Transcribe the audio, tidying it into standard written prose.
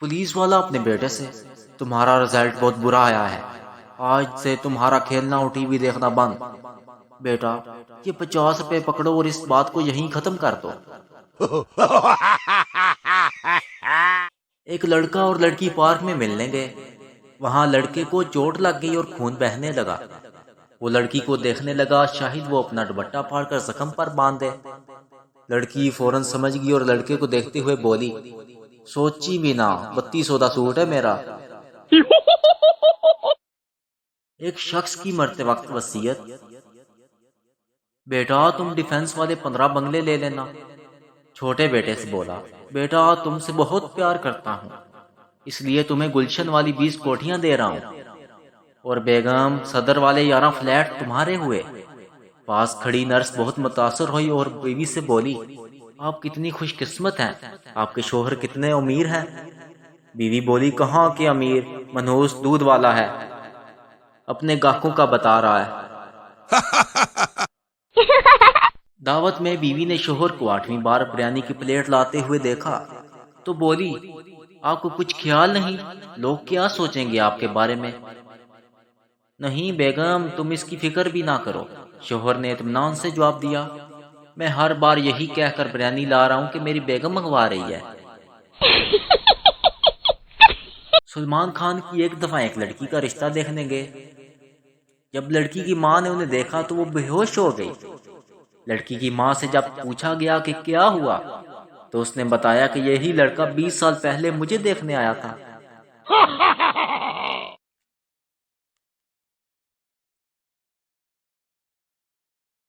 Police والا اپنے بیٹے سے، تمہارا رزلٹ بہت برا آیا ہے، آج سے تمہارا کھیلنا اور ٹی وی دیکھنا بند۔ بیٹا، یہ 50 روپے پکڑو اور اس بات کو یہیں ختم کر دو۔ ایک لڑکا اور لڑکی پارک میں ملنے گئے۔ وہاں لڑکے کو چوٹ لگ گئی اور خون بہنے لگا۔ وہ لڑکی کو دیکھنے لگا، شاید وہ اپنا دوپٹہ پھاڑ کر زخم پر باندھ دے۔ لڑکی فوراً سمجھ گئی اور لڑکے کو دیکھتے ہوئے بولی، سوچی بھی نہ، 3200 کا سوٹ ہے میرا۔ ایک شخص کی مرتے وقت وصیت، بیٹا تم ڈیفنس والے 15 بنگلے لے لینا۔ چھوٹے بیٹے سے بولا، بیٹا تم سے بہت پیار کرتا ہوں، اس لیے تمہیں گلشن والی 20 کوٹھیاں دے رہا ہوں، اور بیگم صدر والے 11 فلیٹ تمہارے ہوئے۔ پاس کھڑی نرس بہت متاثر ہوئی اور بیوی سے بولی، آپ کتنی خوش قسمت ہیں، آپ کے شوہر کتنے امیر ہیں۔ بیوی بولی، کہاں کہ امیر، منحوس دودھ والا ہے، اپنے گاہکوں کا بتا رہا ہے۔ دعوت میں بیوی نے شوہر کو 8ویں بار بریانی کی پلیٹ لاتے ہوئے دیکھا تو بولی، آپ کو کچھ خیال نہیں، لوگ کیا سوچیں گے آپ کے بارے میں؟ نہیں بیگم، تم اس کی فکر بھی نہ کرو، شوہر نے اطمینان سے جواب دیا، میں ہر بار یہی کہہ کر بریانی لا رہا ہوں کہ میری بیگم منگوا رہی ہے۔ سلمان خان کی ایک دفعہ ایک لڑکی کا رشتہ دیکھنے گئے۔ جب لڑکی کی ماں نے انہیں دیکھا تو وہ بے ہوش ہو گئی۔ لڑکی کی ماں سے جب پوچھا گیا کہ کیا ہوا تو اس نے بتایا کہ یہی لڑکا 20 سال پہلے مجھے دیکھنے آیا تھا۔